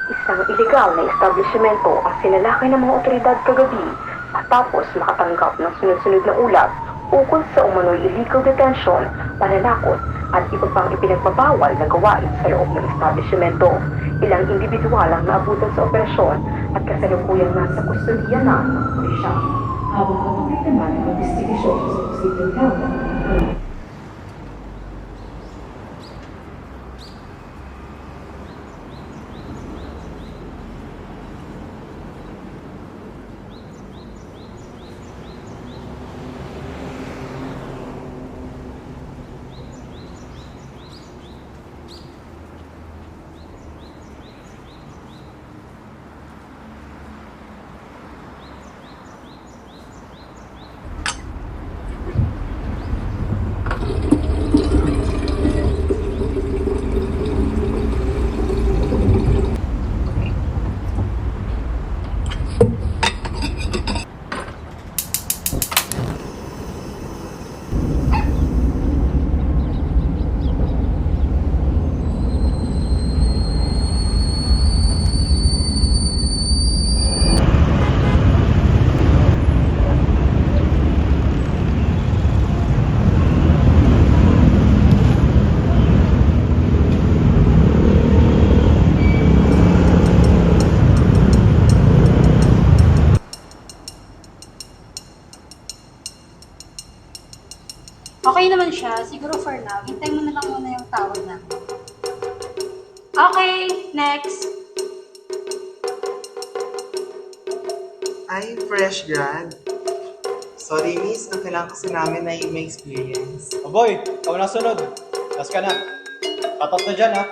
Isang iligal na establishmento ang sinalakay ng mga otoridad kagabi matapos makatanggap ng sunod-sunod na ulat ukol sa umano'y illegal detention, pananakot at iba pang ipinagbabawal na gawain sa loob ng establishmento. Ilang individual ang naabutan sa operasyon at kasalukuyang nasa kustodiya na ng pulisya. Habang kapatid naman ang investigasyon sa posibleng kaugnay ng krimen. Okay naman siya. Siguro for now, hintay mo na lang muna yung tawag na. Okay, next. Ay, fresh grad. Sorry, miss. Ang kailangan kasi namin ay may experience. Oh boy, ikaw na sunod. Last ka na. Patot na dyan ha.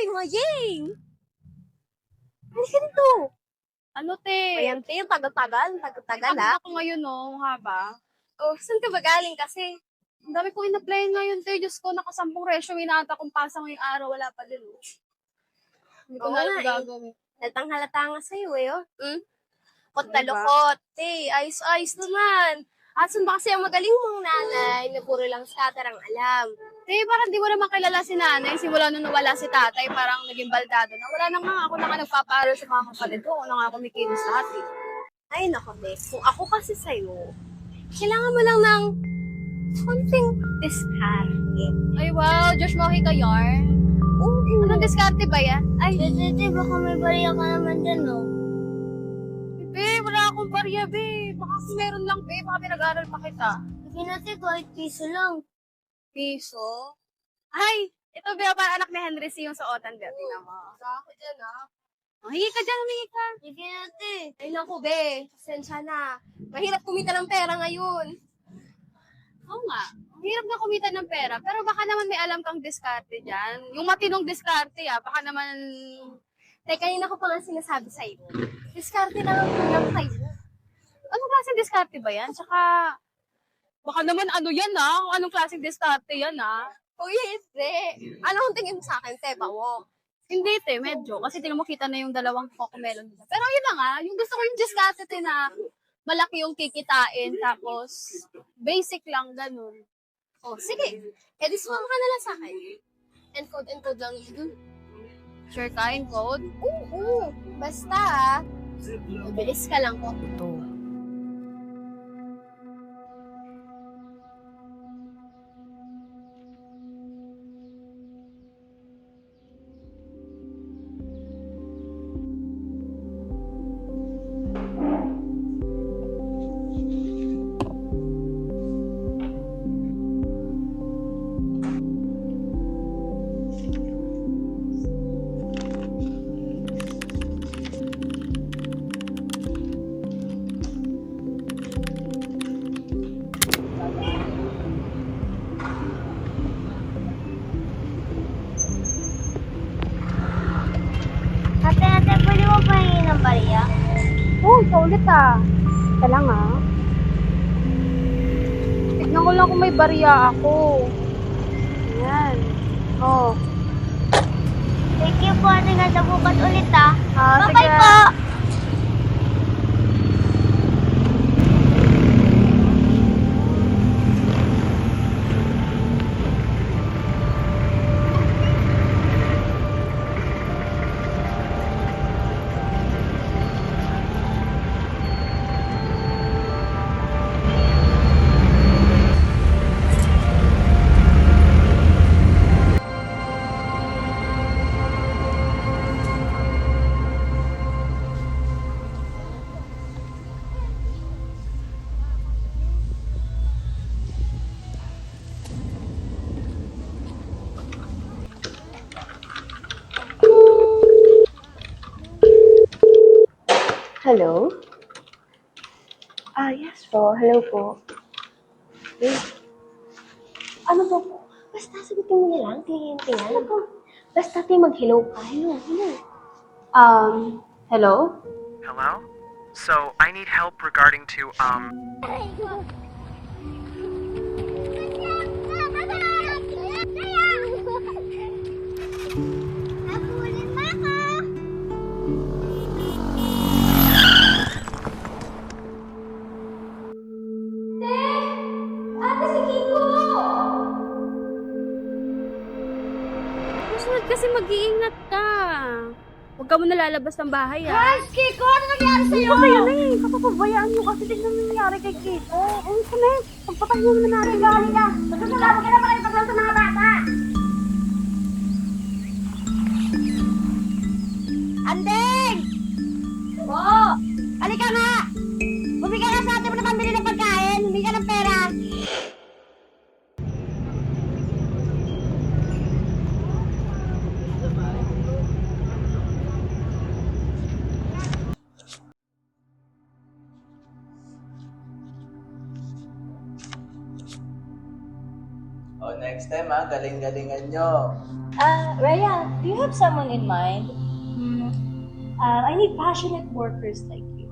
Hoy, mga Yang! Halika dito! Ano, te? Ayan, te, tagal-tagal Tagal ha. ako ngayon, no? Haba. Oh, saan ka ba galing kasi? Ang dami kong in-apply ngayon, te. Diyos ko, nakasampung resume na ata kung pasa ngayong araw. Wala pa din, oh. Hindi ko Oo na nga, alam eh. gagawin. Halatang halata nga sa'yo eh, oh. Kot Diba? na lukot. Te, ayos-ayos naman. Asan ba kasi ang magaling mong nanay na puro lang scatter ang alam? Te, parang di mo naman kilala si nanay. Simula nung nawala si tatay, parang naging baldado na. Wala na nga ako na nga nagpapaaral sa mga kapatid ko. Ako na nga ako may kilos lahat, eh. Ay, nako, be. Kung ako kasi sa'yo, kailangan mo lang ng konting diskarte. Ay, wow. Josh Mohi ka, Yar. Oo. Anong diskarte ba yan? Ay, tete, baka may bariya ka naman dyan, no? Be, wala akong barya, be. Baka kung meron lang, be. Baka pinag-aral pa kita. Sige natin, kahit piso lang. Piso? Ay, ito ba para anak ni Henry C. yung suotan, be. Tingnan mo. Sa ako dyan, ha? Oh, hingi ka dyan, humingi ka. Sige natin. Ay, naku, be. Pasensya na. Mahirap kumita ng pera ngayon. Oo nga. Ang hirap na kumita ng pera. Pero baka naman may alam kang diskarte dyan. Yung matinong diskarte, baka naman... Teka, kanina ko pa nga sinasabi sa'yo. Diskarte na lang kayo. Anong klaseng diskarte ba yan? Tsaka... Baka naman ano yan, Kung anong klaseng diskarte yan, Uy, hindi. Ano ang tingin mo sa akin, Teba mo? Hindi, te. Medyo. Kasi tingnan mo kita na yung dalawang cocomelon nila. Pero yun na nga. Yung gusto ko yung diskarte, te, na malaki yung kikitain. Tapos, basic lang, ganun. Oh, sige. Eh, di sumama ka na lang sa akin. Encode lang yun. Sure ka, in code? Oo. Basta, mabilis ka lang ko. Ate, pwede mo pahingin ng bariya? Oh, ikaw ulit Ika lang Tignan ko lang kung may barya ako. Ayan. Oh. Thank you po, ate nga sa bukas ulit Bye-bye po! Hello? Yes po. Hello po. Ano po po? Basta sagutin mo na lang, kliyente yan. Ano po? Basta tayo mag-hello ka. Hello. Hello? Hello? So, I need help regarding to, Susunod kasi mag-iingat ka. Huwag ka muna lalabas ng bahay, Guys, Kiko! Ano nangyari sa'yo? Ano ba yun eh? Kapapabayaan mo kasi tignan mo nangyari kay Kiko. Ano ka na? Pagpatahin mo naman natin. Halika! Magsasalama ka na makipaglang sa mga bata! Andeng! Po! Halika nga! Bumigay ka sa atin mo na pambili ng pagkain. Bumigay ka ng pera. Oh, next time galing-galingan nyo. Raya, do you have someone in mind? I need passionate workers like you.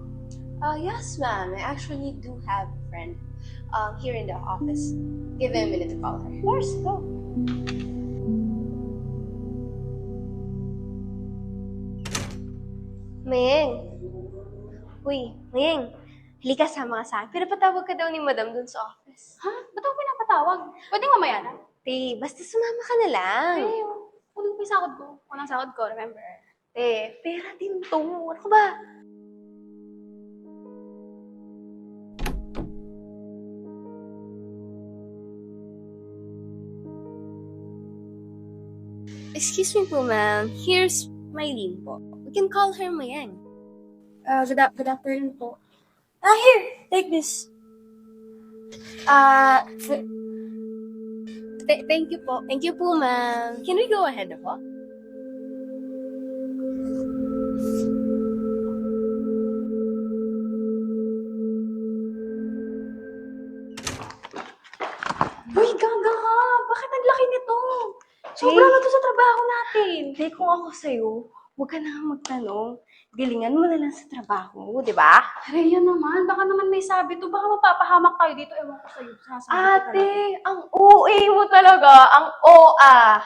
Yes, ma'am. I actually do have a friend here in the office. Give me a minute to call her. Of course, go. Mayeng. Uy, Mayeng. Halika sama ka sa akin. Pinapatawag ka daw ni madam dun sa office. Ha? Ba't ako pinapatawag? Pwede mamaya na. Te, basta sumama ka na lang. Kunin ko yung sahod ko. Unang sahod ko, remember? Te, pera din to. Ano ka ba? Excuse me po, ma'am. Here's Mylene po. We can call her Mayeng. Good afternoon po. Here, take this. Thank you po. Thank you po, ma'am. Can we go ahead po? Uy, gaga ka! Bakit ang laki nito? Sobrang na to sa trabaho natin. Hindi, kung ako sa'yo, huwag ka na nga magtanong. Galingan mo na lang sa trabaho, di ba? Rhea naman, baka naman may sabi to. Baka mapapahamak tayo dito. Ewan ko sa'yo. Sasabi ko Ate, ang OA mo talaga. Ang OA.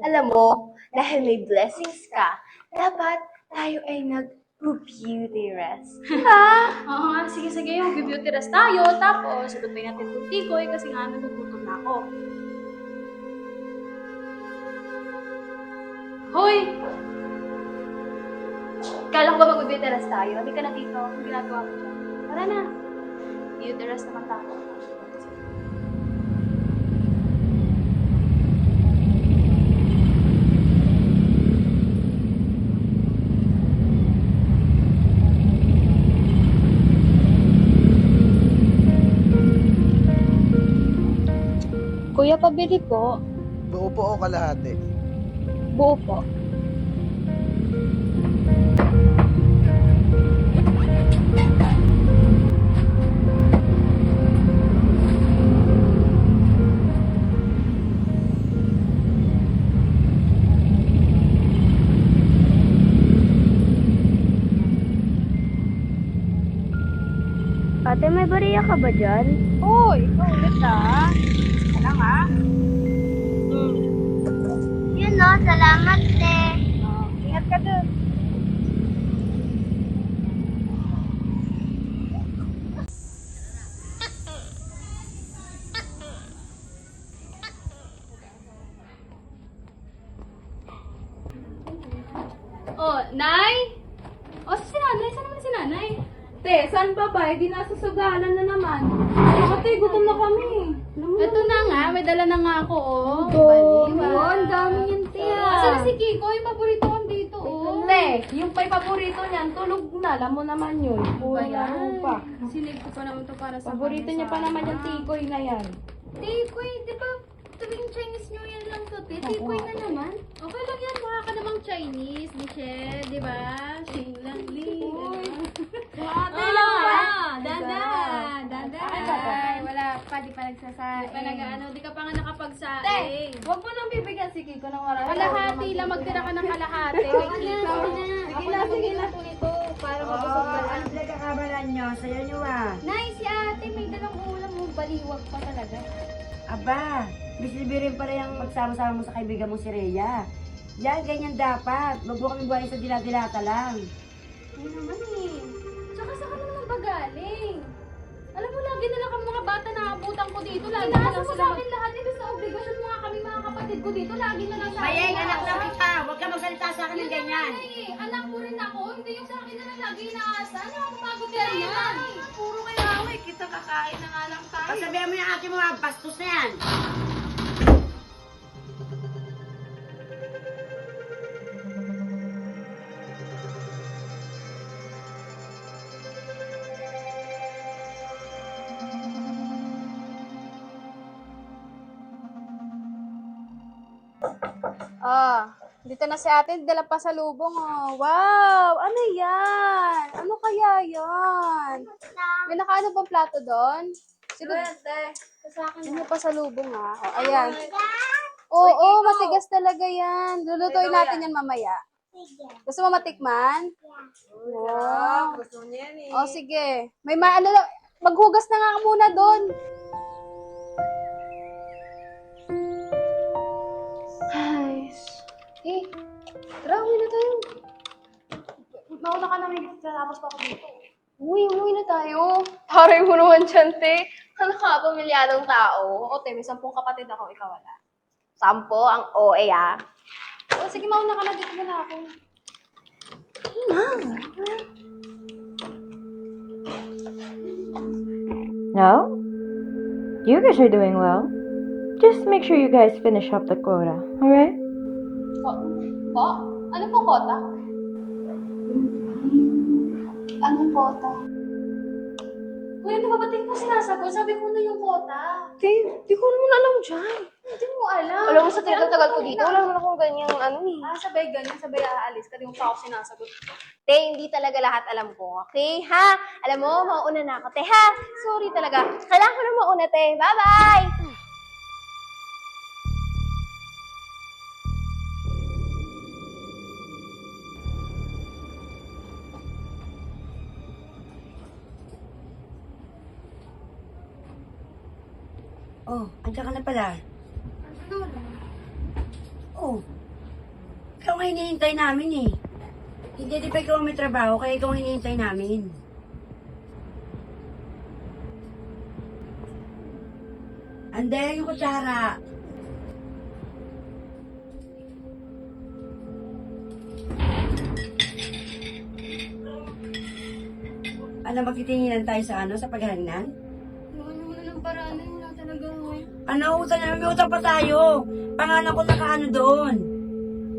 Alam mo, dahil may blessings ka, dapat tayo ay nag-beauty rest. Oo nga, sige. Mag-beauty rest tayo. Tapos, sagutin natin itong tikoy kasi nga nagugutom na ako. Hoy! Kala ko ba mag-beauty rest tayo? Hindi ka na dito. Ang ginagawa mo dyan. Tara na. Beauty rest naman tayo. Kuya, pabili po. Buo po o kalahati? Buo po. Ate, may bariya ka ba dyan? Hoy! Ikaw ulit ah. Ka lang ah. salamat, te. Ingat ka dun. Oh, Nay? Oh, si Nanay? Saan naman si Nanay? Te, saan ba ba? Di nasa sugalan na naman. Ate, gutom na kami. Ito na nga, may dala na nga ako, oh. Baliwan. Ang dami yun, te. Asan si Kiko? Yung paborito kong dito, oh. Te, yung may paborito niyan, tulog na. Alam mo naman yun. Ba yan? Ano pa? Sinave ko pa naman to para sa Paborito niya pa naman yung tikoy na yan. Tikoy, di ba? Tuwing Chinese New Year lang to, te. Tikoy na naman. Okay lang yan, mukha ka namang Chinese, Michelle, di ba? Xing lang li. Ate lang ba? Dada. Ay, wala pa, di pa nagsasaing. Di pa nag-ano, di ka pa nga nakapagsaing. Te, huwag mo nang bibigyan si Kiko ng marami. Kalahati lang, magtira ka ng kalahati. Sige na. Sige na. Nito, para mabusog ka lang. Ano pinagkakabalan nyo? Sayo nyo Nice, si ate, may dalang ulam mo, baliwag pa talaga. Aba, bislibi rin pala yung magsama-sama mo sa kaibigan mo si Rhea. Yan, ganyan dapat. Huwag mo kami buhay sa dila-dilata lang. Ay naman eh. Tsaka sa ka naman ba galing? Alam mo, lagi na lang kami mga bata na abutan ko dito. Lagi na lang sa akin lahat. Ibig sa obligasyon mga kami mga kapatid ko dito. Lagi na lang sa akin. Mayeng, anak na kita. Huwag ka magsalita sa akin ng ganyan. Anak mo rin ako. Hindi yung sa akin na lang lagi inaasa. Ano ako pagod yan yan? Puro kayo away. Kita kakain na nga lang tayo. Pasabihan mo yung ate mo, bastos na yan. Dito na si ate, dala pa sa lubong, oh. Wow! Ano yan? Ano kaya yan? May nakaano bang plato doon? Siguro, ano pa sa lubong, ha? Oh, ayan. Oo, matigas talaga yan. Lulutuin natin yan mamaya. Gusto mo matikman? Wow. Gusto niya yan Oh, sige. May ano, maghugas na nga muna doon. Eh, tara, uwi na tayo. Mauna ka na, may tapos pa ako dito. Uwi na tayo. Taray mo naman dyan, te. Ano ka, pamilyadong tao? Oo, te, may 10 kapatid ako, ikaw wala. 10 ang OA, ah. O, sige, mauna ka na, dito na ako. No? You guys are doing well. Just make sure you guys finish up the quota, alright? Po? Ano pong kota? Anong kota? Kuya, di ba ba't mo sinasagot? Sabi ko na yung kota. Di ko naman alam dyan. Hindi mo alam. Alam mo, sa tagal ko dito, wala naman akong ganyang ano eh. Sabay ganyan, sabay aalis ka. Di mo pa ako sinasagot. Te, hindi talaga lahat alam ko. Okay, ha? Alam mo, mauna na ako, te, ha? Sorry talaga. Kailangan ko na mauna, te. Bye-bye! Oh, andiyan ka na pala. Oh, ikaw nga hinihintay namin eh. Hindi, di ba ikaw may trabaho, kaya ikaw ang hinihintay namin. Ande, yung kutsara. Ano, magtitinginan tayo sa sa paghahanan? Wala ng paraan. Wala talaga. Ano, utang na, may utang pa tayo. Pangalan ko nakaano doon.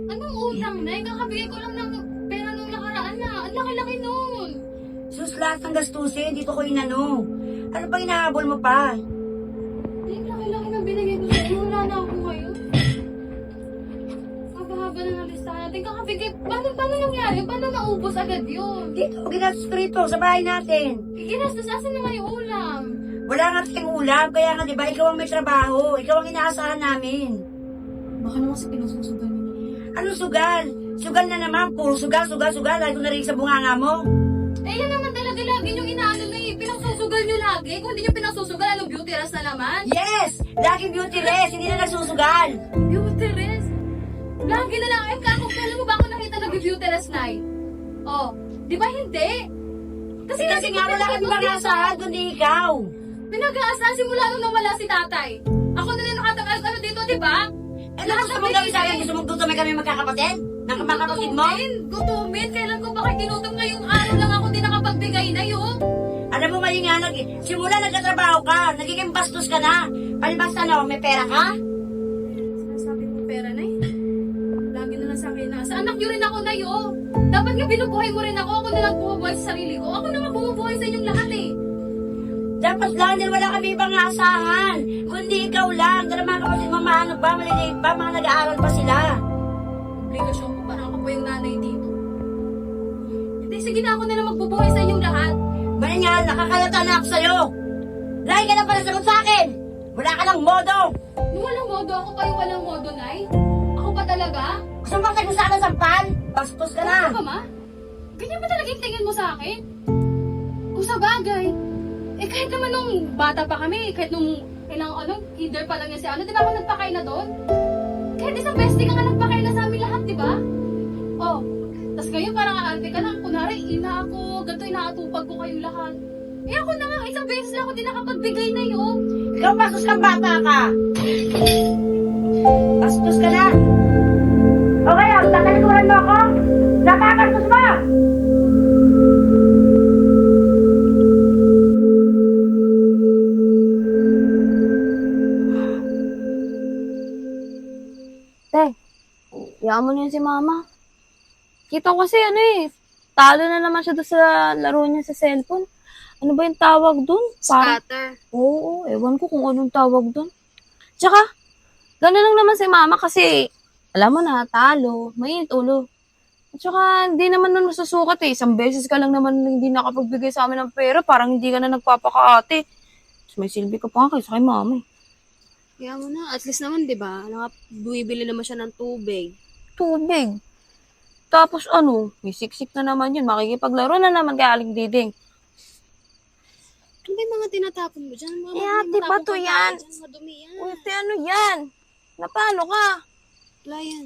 Anong utang na? Kakabigay ko lang ng pera nung nakaraan na. Ang laki-laki nun. Sus, lahat ng gastusin, dito ko inano. Ano pa hinahabol mo pa? Ang laki-laki na binigay ko sa'yo. Wala na ako ngayon. Haba-haba na nalista natin. Kakabigay. Paano nangyari? Paano naubos agad yun? Dito, ginastos ko rito, sa bahay natin. Ginastos, asan na nga yung ulam? Wala nga tayong ulam, kaya nga, di ba, ikaw ang may trabaho. Ikaw ang inaasahan namin. Baka naman sa pinasusugan niyo. Ano sugal? Sugal na naman, puro sugal. Lagi ko narinig sa bunganga mo. Eh, yan naman talaga lagi yung inaano na eh. Pinasusugal nyo lagi. Kung hindi nyo pinasusugal, ano, beauty rest na naman? Yes! Lagi beauty rest, hindi na nagsusugal. Beauty rest? Lagi na lang, kailan mo ba ako nakita nag-beauty last night? Oh, di ba hindi? Kasi nga wala kang mag-aasahan, kundi ikaw. Pinag-aasahan simula nung nawala si tatay. Ako na lang nakatakas dito, di ba? Eh, gusto mo gawin sa'yo? Gusto mo gusto kami magkakapatid? Ng kapatid mo? Gutumin. Kailan ko ba kayo ginutom ngayong araw lang ako din nakapagbigay na yun? Alam mo mali nga, simula nagtatrabaho ka, nagiging bastos ka na. Palibas may pera ka? Sinasabi mo pera na eh. Lagi na lang sa akin na. Sa anak nyo rin ako na yun. Dapat nga binubuhay mo rin ako. Ako na lang bumubuhay sa sarili ko. Ako na nga bumubuhay sa inyong lahat eh. Dapat lang, dahil wala kami ibang aasahan. Kundi ikaw lang. Dahil mga kapatid mo, mahanap ba, maliliit ba, mga nag-aaral pa sila. Obligasyon ko, parang ako po yung nanay dito. Hindi, sige na ako na lang magbubuhay sa inyong lahat. Mali nga, nakakalata na ako sa'yo. Lagi ka na pala sagot sa akin. Wala ka ng modo. Nung walang modo, ako pa yung walang modo, Nay. Ako pa talaga? Gusto mo bang sa akin sampal? Bastos ka na. Ano ba, Ma? Ganyan ba talaga yung tingin mo sa akin? Kung sa bagay, kahit naman nung bata pa kami, kahit nung either pa lang yan si di ba ako nagpakain na doon? Kahit isang bestie ka nga nagpakain na sa amin lahat, di ba? Oh, tas ngayon parang aante ka lang, kunwari, ina ako, ganito inaatupag ko kayong lahat. Ako na nga, isang beses lang ako din nakapagbigay na yun. Ikaw bastos kang bata ka. Bastos ka na. Okay, tatalikuran mo ako. Napakastos mo! Hayaan mo na yun si mama. Kita ko kasi talo na naman siya doon sa laro niya sa cellphone. Ano ba yung tawag doon? Scatter. Oo, ewan ko kung anong tawag doon. Tsaka, gano'n lang naman si mama kasi, alam mo na, talo, mainit ulo. At tsaka, hindi naman nun masusukat eh. Isang beses ka lang naman hindi nakapagbigay sa amin ng pera, parang hindi ka na nagpapakaate. Tapos may silbi ka pa kaysa kay mama eh. Kaya mo na, at least naman, di ba? Buibili naman siya ng tubig. Tubig. Tapos may siksik na naman yun. Makikipaglaro na naman kay Aling Diding. Ano ba yung mga tinatapon mo dyan? Ate, bato yan. Madumi yan. Uy, yan? Napalo ka? Wala yan.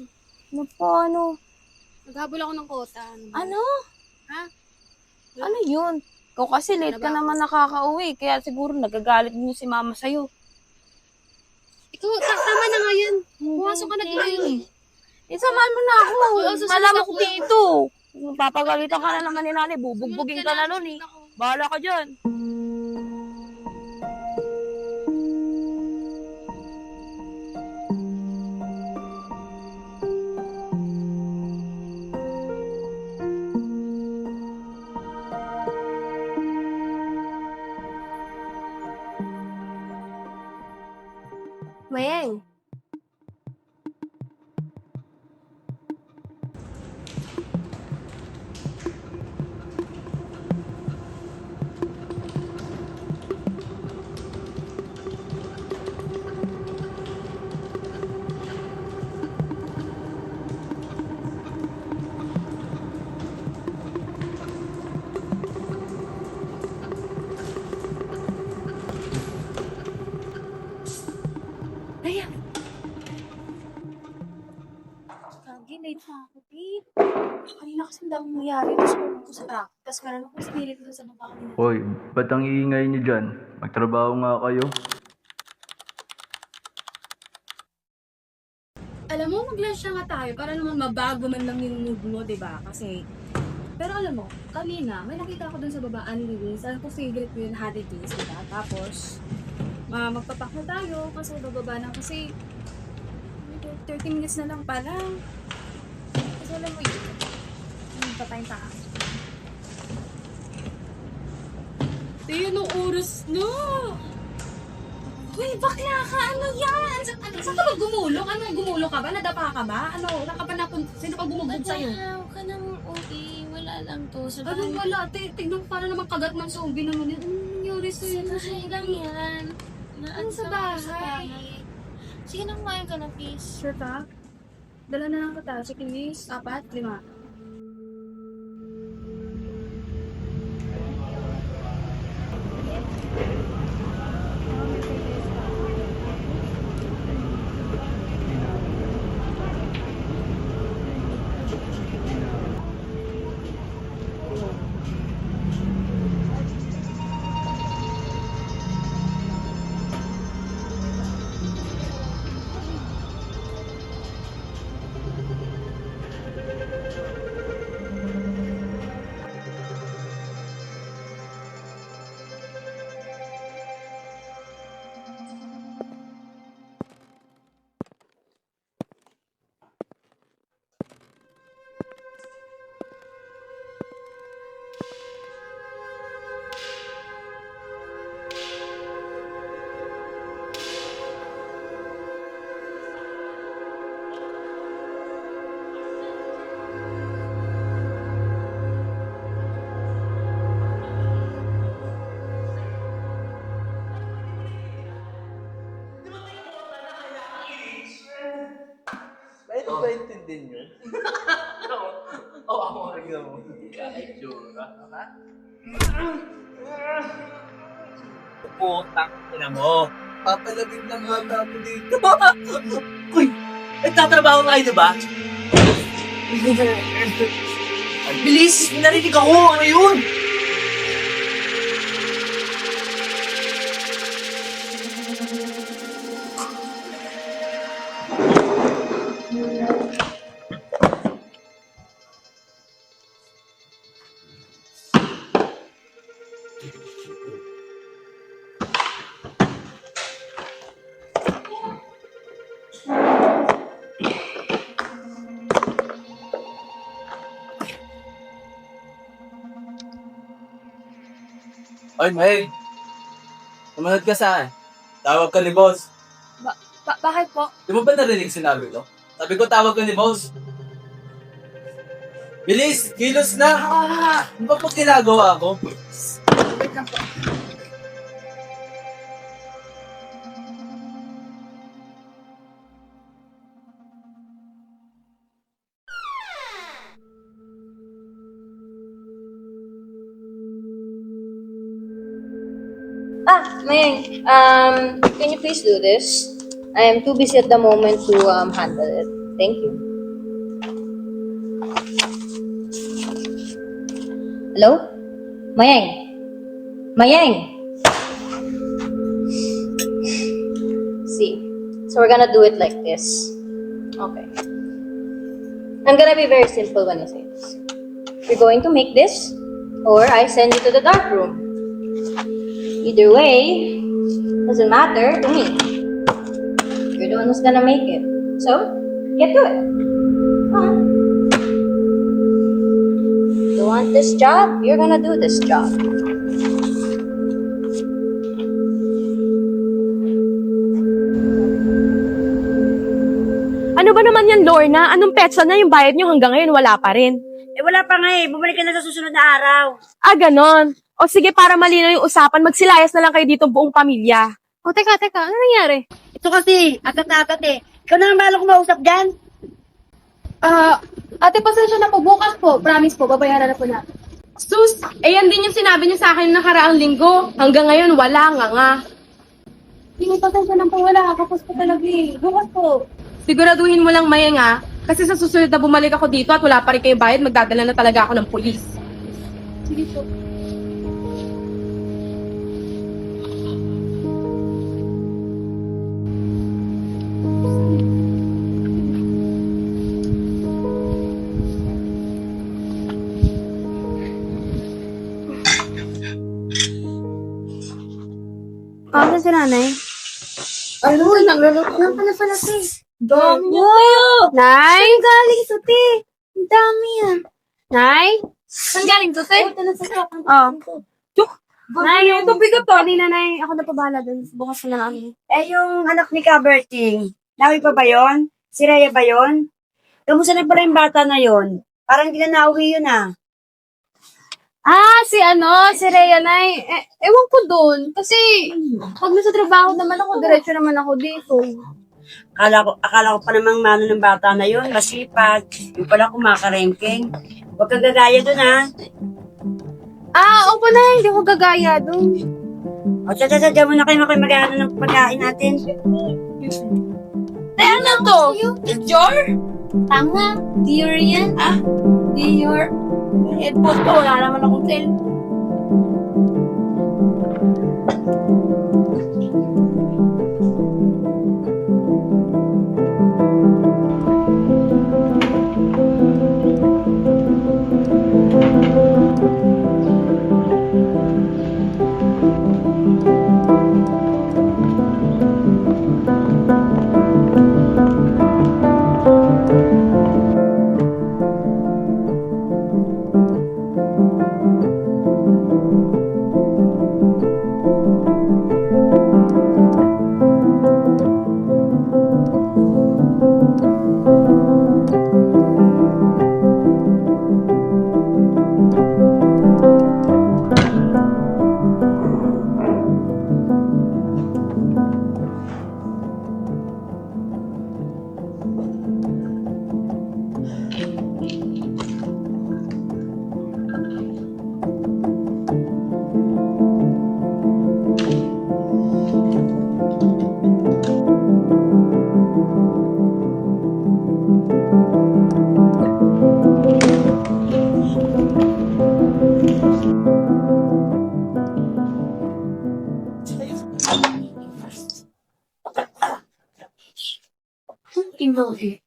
Napano? Naghabol ako ng kota. Ano? Ha? Ano yun? Ikaw kasi late ka naman nakakauwi. Kaya siguro nagagalit niyo si mama sa'yo. Ikaw, tama na nga yan. Pumasok ka na ngayon eh. Samahan mo na ako. susunod Malamok ako. dito. Papagalitan ka na naman ni nanay. Bubugbugin ka na nun eh. Bahala ka dyan. Mayeng. Late na ako, babe. Kanina kasi ang daming nangyari. Tapos pumunta ko sa practice. Tapos meron ako spirit ko sa baba kanina. Hoy, ba't ang iingay niyo dyan? Magtrabaho nga kayo. Alam mo, mag-lunch na nga tayo para naman mabago man lang yung mood mo, di ba? Kasi, pero alam mo, kanina, may nakita ako dun sa babaan ni Liz. Alam ko favorite ko yung Hattie Beans, di ba? Tapos, magpapak na tayo kasi bababa na kasi 30 minutes na lang pala. Kasi alam mo yun, hindi pa tayong taas. Tayo nung oras na! Uy, bakla ka! Ano yan? Saan ka ba gumulong? Ano, gumulong ka ba? Nadapa ka ba? Ano, wala ka pa sino pa bumugbog sa'yo? Huwag ka nang okay. Wala lang to. Sa Ano wala? Tignan para naman kagat ng zombie naman yun. Ano nangyari sa'yo? bahay lang yan. Ano sa bahay? Sige na, kumain ka na, please. Sure ka? Dala na lang kita. Chicken wings, 4, 5. ba intindihin yun? Oo, ako rin mo. Kahit jura, ha? Putang ina mo. Papalabig lang hata mo dito. Uy! Nagtatrabaho kayo, di ba? Ang bilis! Narinig ako! Ano yun? Oy, May! Tumanod ka saan? Tawag ka ni boss. Bakit po? Di mo ba narinig sinabi ko? Sabi ko tawag ka ni boss. Bilis! Kilos na! Ano ba pag ginagawa ko? Wait lang po. Mayang, can you please do this? I am too busy at the moment to handle it. Thank you. Hello? Mayang? Mayang? See, so we're gonna do it like this. Okay. I'm gonna be very simple when I say this. You're going to make this, or I send you to the dark room. Either way, doesn't matter to me. You're the one who's gonna make it. So, get to it. Come on. You want this job? You're gonna do this job. Ano ba naman yan, Lorna? Anong petsa na yung bayad nyo hanggang ngayon wala pa rin? Wala pa nga bumalik ka na sa susunod na araw. Ah, ganon. O sige, para malinaw yung usapan, magsilayas na lang kayo dito buong pamilya. O teka, ano nangyari? Ito kasi, atat Ikaw na ang bala ko mausap dyan. Ate, pasensya na po. Bukas po. Promise po, babayaran na po natin. Sus, yan din yung sinabi niyo sa akin ng nakaraang linggo. Hanggang ngayon, wala nga. Hindi, pasensya na po. Wala. Kapos po talaga eh. Bukas po. Siguraduhin mo lang, Mayang, kasi sa susunod na bumalik ako dito at wala pa rin kayo bayad, magdadala na talaga ako ng pulis. Sige po. Ano si nanay? Ano? Nagluluto lang pala pala ito eh. Dami niyo kayo! Nay? Saan galing ito, te? Ang dami yan. Nay? Saan galing to, te? Ito na sa sakang Nay, yung tubig ko. Kanina, Nay. Ako na pabahala dun. Bukas na namin. Yung anak ni Kaberting, nawi pa ba yun? Si Rhea ba yun? Kamusta na pala yung bata na yun? Parang hindi na nauwi yun Si Rhea, Nay. Ewan ko dun. Kasi, pag nasa trabaho naman ako, diretso naman ako dito. Akala ko pa namang mano ng bata na yun, masipag. Yung pala kumakarengking. Huwag kang gagaya dun Opo, Nay. Hindi ko gagaya dun. O, diyan muna kayo mag-ano ng pagkain natin. Ano to? Dior? Tama. Dior yan. Dior. Headphone to. Wala naman akong cellphone. meeting daw eh.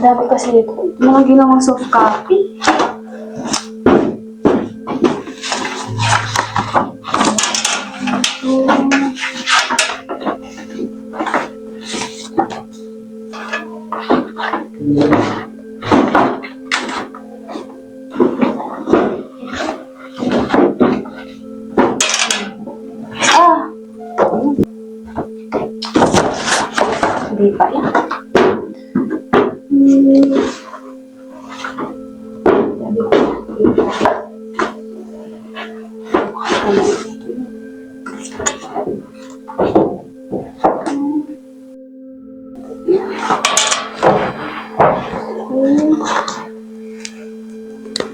Dami kasi mga ginawang soft copy. Hindi pa yan.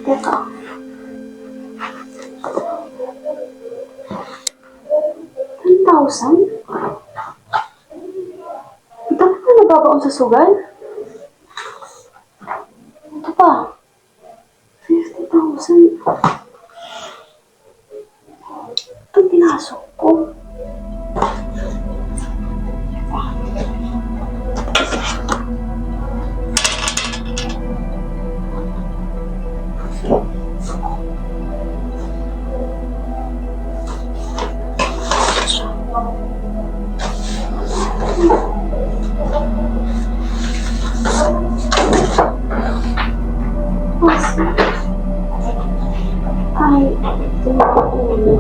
Teka. 10,000? Ito pa nababaon sa sugal? Ito pa. 50,000. Ito pinasok ko. Ay, ito na ako ulo.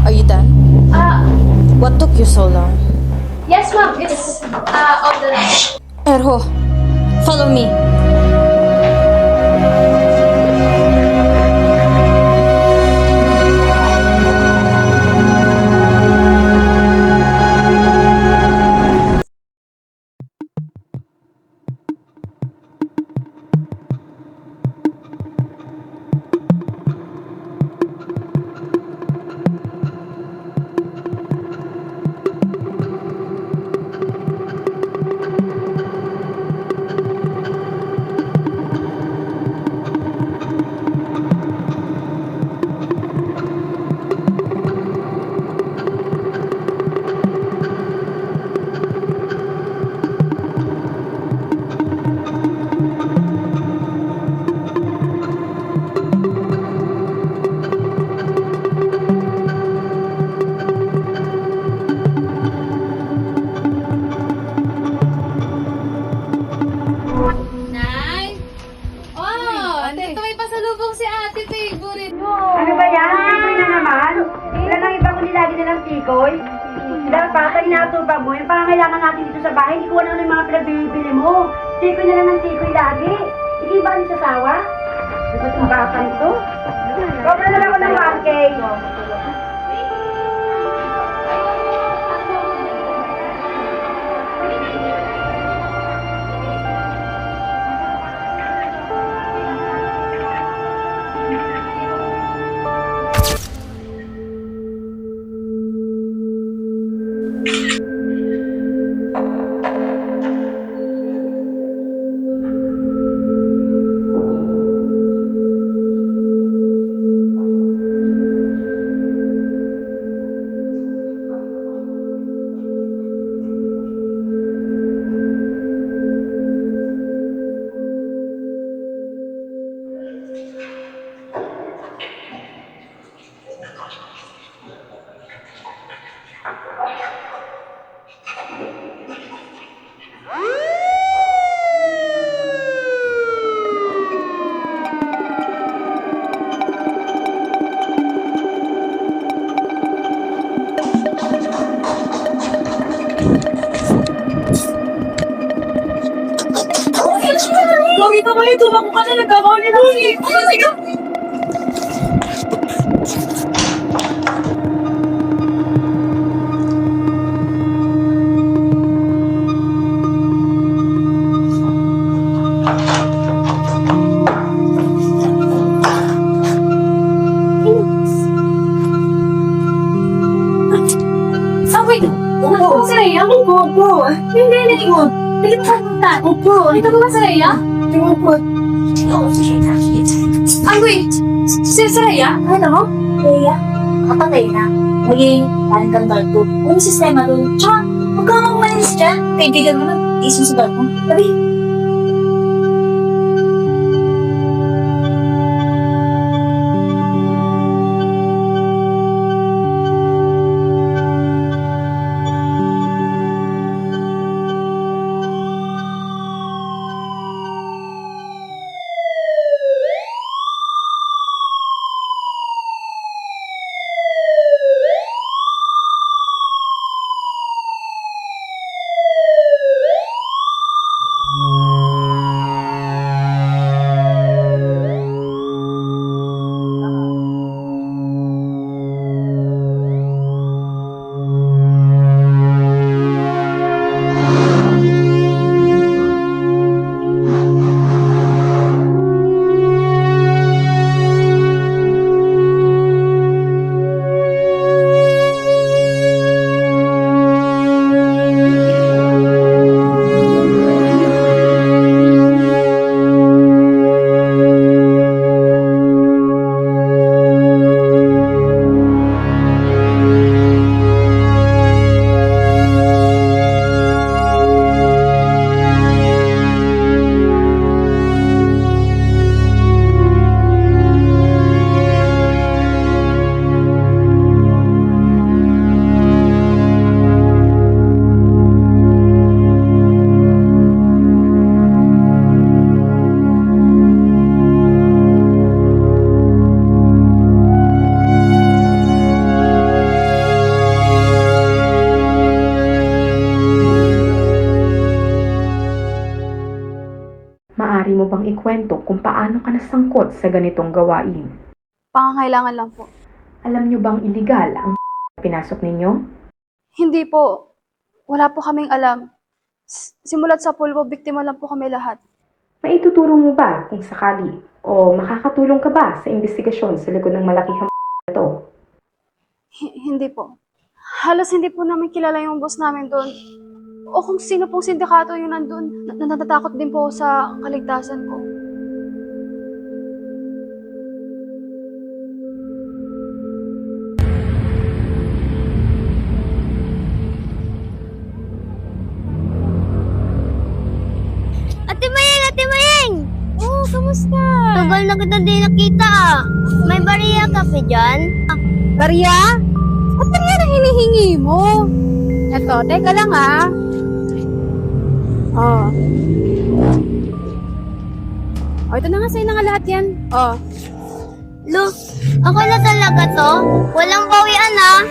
Are you done? What took you so long? Yes, ma'am. It's all done. Erho, follow me. Ano ba yan? Tikoy na naman? Wala nang iba kundi lagi na lang tikoy. Dapat, ang inatupa mo, yung pangangailangan natin dito sa bahay, hindi ko alam yung mga pinagbibili mo. Tikoy na lang ng tikoy lagi. Hindi ba rin sasawa? Dapat yung batang to? Cobra na lang ako ng 1K. dito kayo. Tumakbo ka na. Nagkakauli na ulit. Sige. Wait. Upo. Si Rhea? Upo. Hindi, hindi mo. Dito ka punta. Upo. Dito ka ba si Rhea? Upo. Wait. Si Rhea? Ano? Rhea? Kapatay na. Maging parang kantal ko. Kung sistema to. Tsaka, huwag kang umalis dyan. Kaibigan mo na. Isusunod mo. Sabi. Maari mo bang ikwento kung paano ka nasangkot sa ganitong gawain? Pangangailangan lang po. Alam niyo bang illegal ang pinasok ninyo? Hindi po. Wala po kaming alam. Simulat sa pulbo, biktima lang po kami lahat. Maituturo mo ba kung sakali? O makakatulong ka ba sa investigasyon sa likod ng malakihang ito? Hindi po. Halos hindi po namin kilala yung boss namin doon. O kung sino pong sindikato yung nandun, natatakot din po sa kaligtasan ko. Ate Mayeng! Oo, kamusta? Tagal na kita din nakita ah. May bariya kape dyan? Bariya? Ba't bariya na hinihingi mo? Eto, teka lang ah. Oh. Oh, ito na nga sa'yo na nga lahat yan. Oh. Lu, ako na talaga to? Walang bawian ah.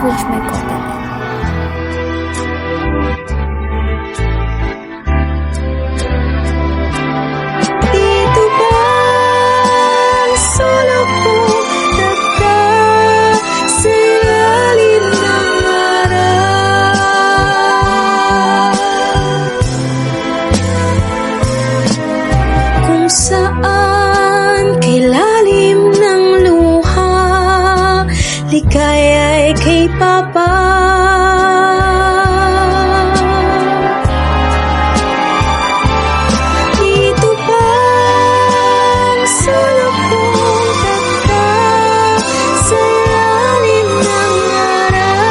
finish my coffee. Dito ba ang sulok ko nagka sa ilalim ng araw? Kung saan kay lalim ng luha, ligaya'y kay Papa. Dito ba ang sulok kong tagka sa ilalim ng araw?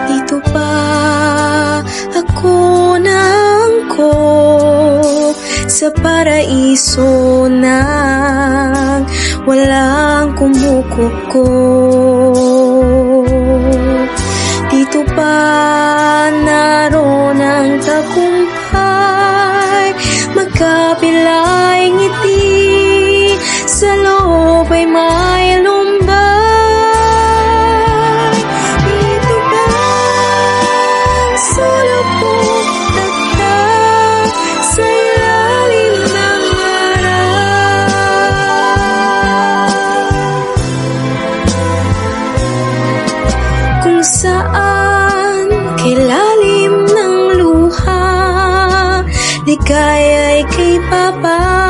Dito ba ako naangkop sa paraiso nang walang kumukukop? Dito ba naroon ang tagumpay, magkabilay ngiti, sa loob ay may lumbay? Dito ba ang sulok ko nagka sa ilalim ng araw? Kung saan kay lalim ng luha, ligaya'y kay Papa.